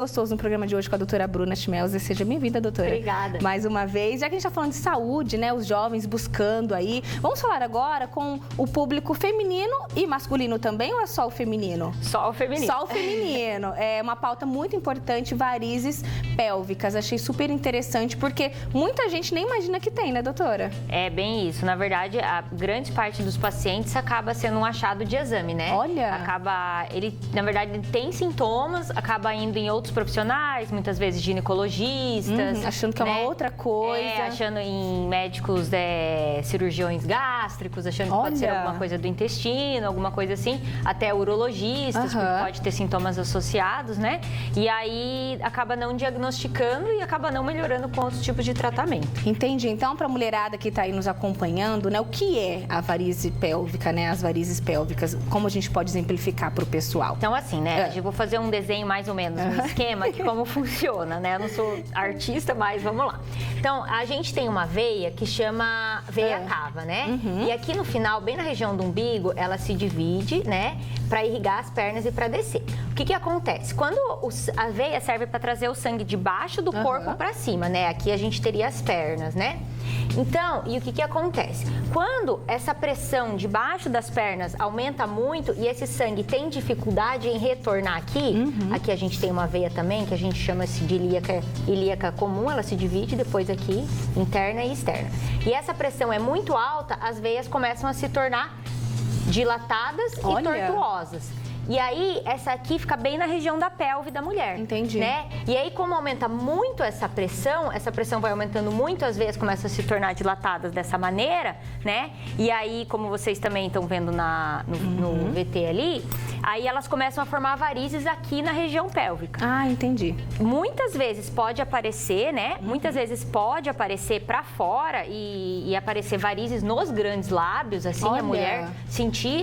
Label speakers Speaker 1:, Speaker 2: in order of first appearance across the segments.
Speaker 1: Gostoso no programa de hoje com a doutora Bruna Schmelzer. Seja bem-vinda, doutora.
Speaker 2: Obrigada.
Speaker 1: Mais uma vez. Já que a gente está falando de saúde, né? Os jovens buscando aí. Vamos falar agora com o público feminino e masculino também, ou é só o feminino?
Speaker 2: Só o feminino.
Speaker 1: Só o feminino. É uma pauta muito importante, varizes pélvicas. Achei super interessante, porque muita gente nem imagina que tem, né, doutora?
Speaker 2: É bem isso. Na verdade, a grande parte dos pacientes acaba sendo um achado de exame, né?
Speaker 1: Olha!
Speaker 2: Na verdade, ele tem sintomas, acaba indo em outros profissionais, muitas vezes ginecologistas.
Speaker 1: Achando que é uma outra coisa.
Speaker 2: Achando em médicos, cirurgiões gástricos, achando que pode ser alguma coisa do intestino, alguma coisa assim. Até urologistas, porque pode ter sintomas associados, né? E aí acaba não diagnosticando e acaba não melhorando com outros tipos de tratamento.
Speaker 1: Entendi. Então, para a mulherada que está aí nos acompanhando, né? O que é a varize pélvica, né? As varizes pélvicas. Como a gente pode exemplificar para o pessoal?
Speaker 2: Então, assim, né? Eu vou fazer um desenho mais ou menos, um esquema de como funciona, né? Eu não sou artista, mas vamos lá. Então, a gente tem uma veia que chama veia cava, né? E aqui no final, bem na região do umbigo, ela se divide, né? Para irrigar as pernas e para descer. O que acontece? Quando a veia serve para trazer o sangue de baixo do corpo para cima, né? Aqui a gente teria as pernas, né? Então, e o que acontece? Quando essa pressão debaixo das pernas aumenta muito e esse sangue tem dificuldade em retornar aqui, aqui a gente tem uma veia também que a gente chama de ilíaca comum, ela se divide depois aqui, interna e externa. E essa pressão é muito alta, as veias começam a se tornar dilatadas e tortuosas. E aí, essa aqui fica bem na região da pelve da mulher.
Speaker 1: Entendi.
Speaker 2: Né? E aí, como aumenta muito essa pressão vai aumentando muito, as veias começam a se tornar dilatadas dessa maneira, né? E aí, como vocês também estão vendo no VT ali, aí elas começam a formar varizes aqui na região pélvica.
Speaker 1: Ah, entendi.
Speaker 2: Muitas vezes pode aparecer, né? Muitas vezes pode aparecer pra fora e aparecer varizes nos grandes lábios, assim, a mulher sentir,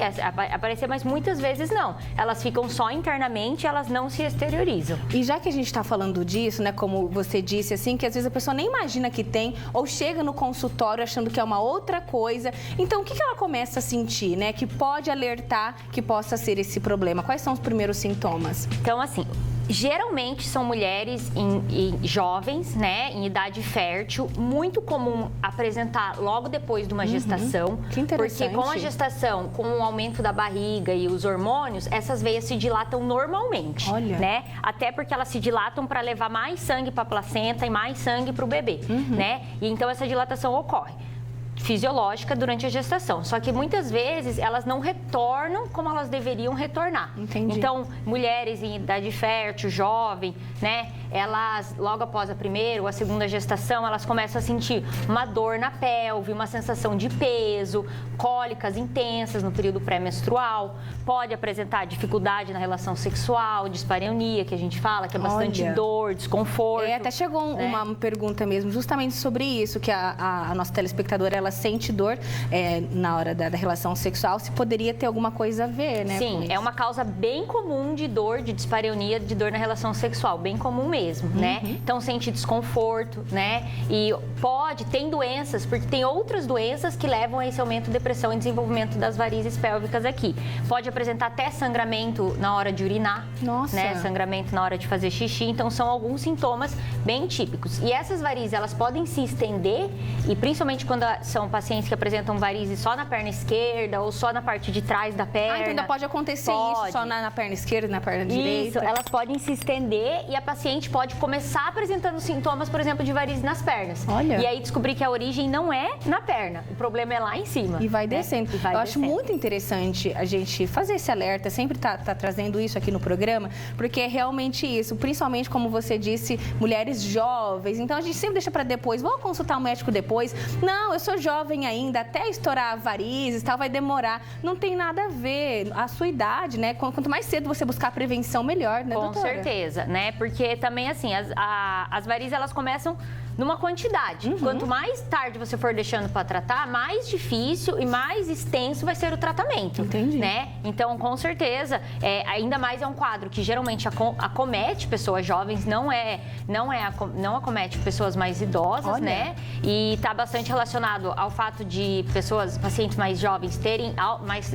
Speaker 2: aparecer, mas muitas vezes não. Elas ficam só internamente, elas não se exteriorizam.
Speaker 1: E já que a gente está falando disso, né, como você disse, assim, que às vezes a pessoa nem imagina que tem, ou chega no consultório achando que é uma outra coisa, então o que ela começa a sentir, né, que pode alertar que possa ser esse problema? Quais são os primeiros sintomas?
Speaker 2: Então, assim, geralmente são mulheres jovens, né, em idade fértil, muito comum apresentar logo depois de uma gestação.
Speaker 1: Que interessante.
Speaker 2: Porque com a gestação, com o aumento da barriga e os hormônios, essas veias se dilatam normalmente.
Speaker 1: Olha.
Speaker 2: Né? Até porque elas se dilatam para levar mais sangue para a placenta e mais sangue para o bebê, né? E então essa dilatação ocorre fisiológica durante a gestação. Só que muitas vezes elas não retornam como elas deveriam retornar.
Speaker 1: Entendi.
Speaker 2: Então, mulheres em idade fértil, jovem, né? Elas, logo após a primeira ou a segunda gestação, elas começam a sentir uma dor na pelve, uma sensação de peso, cólicas intensas no período pré-menstrual, pode apresentar dificuldade na relação sexual, dispareunia, que a gente fala, que é bastante dor, desconforto.
Speaker 1: Até chegou uma pergunta mesmo, justamente sobre isso, que a nossa telespectadora, ela sente dor na hora da relação sexual, se poderia ter alguma coisa a ver, né?
Speaker 2: Sim, é uma causa bem comum de dor, de dispareunia, de dor na relação sexual, bem comum mesmo, né? Então, sente desconforto, né? E tem doenças, porque tem outras doenças que levam a esse aumento de depressão e desenvolvimento das varizes pélvicas aqui. Pode apresentar até sangramento na hora de urinar, né? Sangramento na hora de fazer xixi, então são alguns sintomas bem típicos. E essas varizes, elas podem se estender, e principalmente quando são pacientes que apresentam varizes só na perna esquerda ou só na parte de trás da perna.
Speaker 1: Então ainda pode acontecer isso só na perna esquerda e na perna direita?
Speaker 2: Isso, elas podem se estender e a paciente pode começar apresentando sintomas, por exemplo, de varizes nas pernas.
Speaker 1: Olha.
Speaker 2: E aí descobrir que a origem não é na perna, o problema é lá em cima.
Speaker 1: E vai descendo.
Speaker 2: E vai
Speaker 1: acho muito interessante a gente fazer esse alerta, sempre tá trazendo isso aqui no programa, porque é realmente isso, principalmente como você disse, mulheres jovens. Então a gente sempre deixa para depois, vou consultar o médico depois. Não, eu sou jovem ainda, até estourar varizes, tal, vai demorar. Não tem nada a ver. A sua idade, né? Quanto mais cedo você buscar a prevenção, melhor, né, doutora?
Speaker 2: Com certeza, né? Porque também, assim, as varizes, elas começam numa quantidade. Quanto mais tarde você for deixando para tratar, mais difícil e mais extenso vai ser o tratamento.
Speaker 1: Entendi.
Speaker 2: Né? Então, com certeza, ainda mais é um quadro que geralmente acomete pessoas jovens, não acomete pessoas mais idosas,
Speaker 1: Olha.
Speaker 2: né? E está bastante relacionado ao fato de pacientes mais jovens terem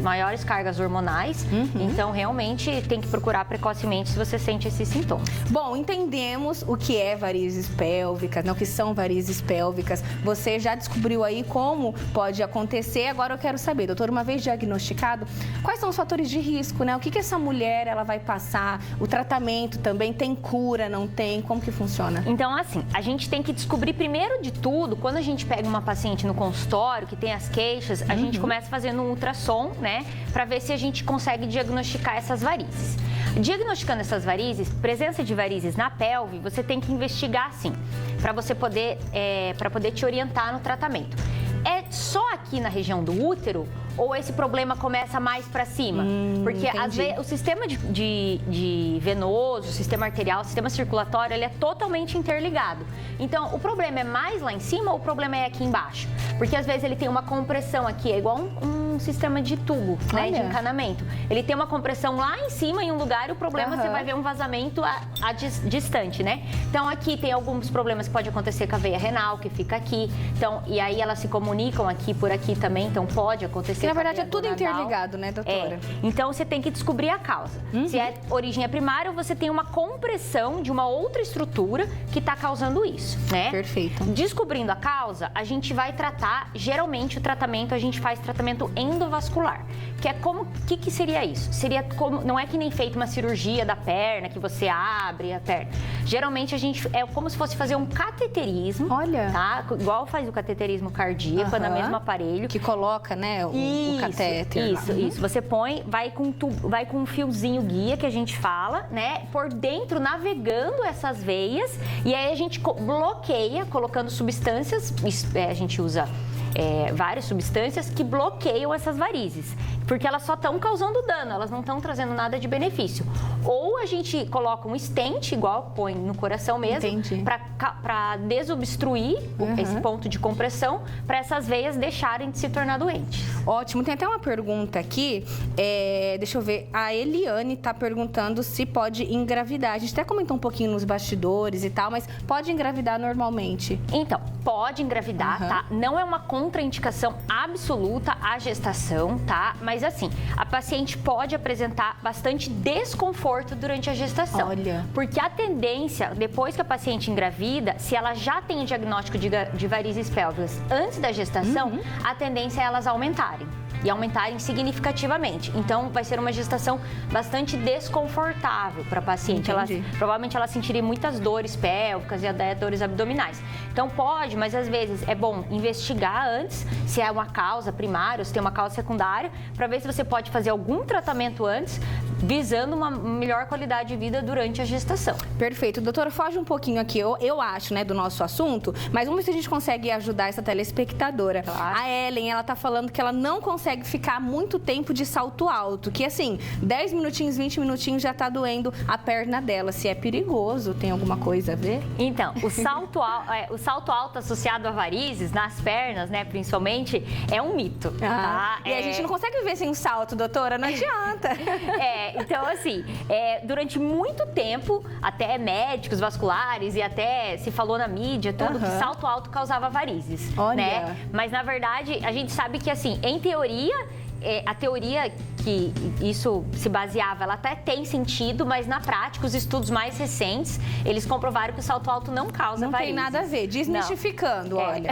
Speaker 2: maiores cargas hormonais. Então, realmente, tem que procurar precocemente se você sente esses sintomas.
Speaker 1: Bom, entendemos o que é varizes pélvicas, né? O que são varizes pélvicas. Você já descobriu aí como pode acontecer. Agora eu quero saber, doutor, uma vez diagnosticado, quais são os fatores de risco, né? O que essa mulher ela vai passar? O tratamento também tem cura, não tem? Como que funciona?
Speaker 2: Então, assim, a gente tem que descobrir primeiro de tudo, quando a gente pega uma paciente no consultório que tem as queixas, a gente começa fazendo um ultrassom, né? Para ver se a gente consegue diagnosticar essas varizes. Diagnosticando essas varizes, presença de varizes na pelve, você tem que investigar sim, para você poder te orientar no tratamento. É só aqui na região do útero ou esse problema começa mais para cima? Porque às vezes o sistema de venoso, o sistema arterial, o sistema circulatório, ele é totalmente interligado. Então, o problema é mais lá em cima ou o problema é aqui embaixo? Porque às vezes ele tem uma compressão aqui, é igual um sistema de tubo, né, de encanamento. Ele tem uma compressão lá em cima em um lugar e o problema você vai ver um vazamento distante, né? Então, aqui tem alguns problemas que pode acontecer com a veia renal, que fica aqui. Então, e aí elas se comunicam aqui por aqui também, então pode acontecer.
Speaker 1: Que, na verdade, é tudo interligado, né, doutora?
Speaker 2: Então, você tem que descobrir a causa. Se é origem primária ou você tem uma compressão de uma outra estrutura que está causando isso, né?
Speaker 1: Perfeito.
Speaker 2: Descobrindo a causa, a gente vai tratar, geralmente o tratamento, a gente faz tratamento endovascular, que é como, que seria isso? Seria como, não é que nem feito uma cirurgia da perna, que você abre a perna. Geralmente, é como se fosse fazer um cateterismo.
Speaker 1: Olha.
Speaker 2: Tá? Igual faz o cateterismo cardíaco, no mesmo aparelho.
Speaker 1: Que coloca, né, o catéter.
Speaker 2: Isso. Você põe, vai com um fiozinho guia, que a gente fala, né, por dentro, navegando essas veias, e aí a gente bloqueia, colocando substâncias, a gente usa várias substâncias que bloqueiam essas varizes, porque elas só estão causando dano, elas não estão trazendo nada de benefício. Ou a gente coloca um stent, igual põe no coração mesmo, para desobstruir esse ponto de compressão, para essas veias deixarem de se tornar doentes.
Speaker 1: Ótimo, tem até uma pergunta aqui, deixa eu ver, a Eliane está perguntando se pode engravidar. A gente até comentou um pouquinho nos bastidores e tal, mas pode engravidar normalmente?
Speaker 2: Então, pode engravidar, tá? Não é uma contraindicação absoluta à gestação, tá? Mas assim, a paciente pode apresentar bastante desconforto durante a gestação.
Speaker 1: Olha.
Speaker 2: Porque a tendência, depois que a paciente engravida, se ela já tem o diagnóstico de varizes pélvicas antes da gestação, a tendência é elas aumentarem. E aumentarem significativamente. Então, vai ser uma gestação bastante desconfortável para a paciente. Provavelmente ela sentiria muitas dores pélvicas e até dores abdominais. Então, pode, mas às vezes é bom investigar antes se é uma causa primária ou se tem uma causa secundária, para ver se você pode fazer algum tratamento antes, visando uma melhor qualidade de vida durante a gestação.
Speaker 1: Perfeito. Doutora, foge um pouquinho aqui, eu acho, né, do nosso assunto, mas vamos ver se a gente consegue ajudar essa telespectadora.
Speaker 2: Claro.
Speaker 1: A Ellen, ela tá falando que ela não consegue ficar muito tempo de salto alto, que assim, 10 minutinhos, 20 minutinhos já tá doendo a perna dela. Se é perigoso, tem alguma coisa a ver?
Speaker 2: Então, o salto alto associado a varizes, nas pernas, né, principalmente, é um mito. Tá?
Speaker 1: E a gente não consegue viver sem um salto, doutora, não adianta.
Speaker 2: Então assim, durante muito tempo, até médicos vasculares e até se falou na mídia, tudo, que salto alto causava varizes.
Speaker 1: Olha.
Speaker 2: Né? Mas na verdade, a gente sabe que assim, em teoria, a teoria que isso se baseava, ela até tem sentido, mas na prática, os estudos mais recentes, eles comprovaram que o salto alto não causa varizes.
Speaker 1: Não tem nada a ver, desmistificando, olha.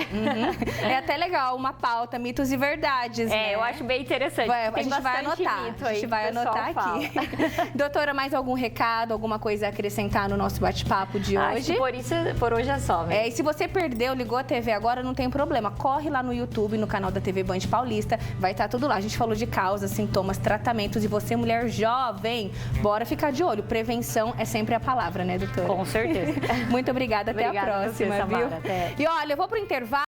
Speaker 1: É até legal, uma pauta, mitos e verdades, né?
Speaker 2: Eu acho bem interessante.
Speaker 1: A gente vai anotar, a gente vai anotar aqui. Doutora, mais algum recado, alguma coisa a acrescentar no nosso bate-papo de hoje?
Speaker 2: Por hoje é só, mesmo.
Speaker 1: E se você perdeu, ligou a TV agora, não tem problema. Corre lá no YouTube, no canal da TV Band Paulista, vai estar tudo lá. A gente falou de causas, sintomas, tratamentos, e você, mulher jovem, bora ficar de olho. Prevenção é sempre a palavra, né, doutora?
Speaker 2: Com certeza.
Speaker 1: Muito obrigada, até a próxima,
Speaker 2: a você, Samara,
Speaker 1: viu?
Speaker 2: até.
Speaker 1: E olha, eu vou pro intervalo.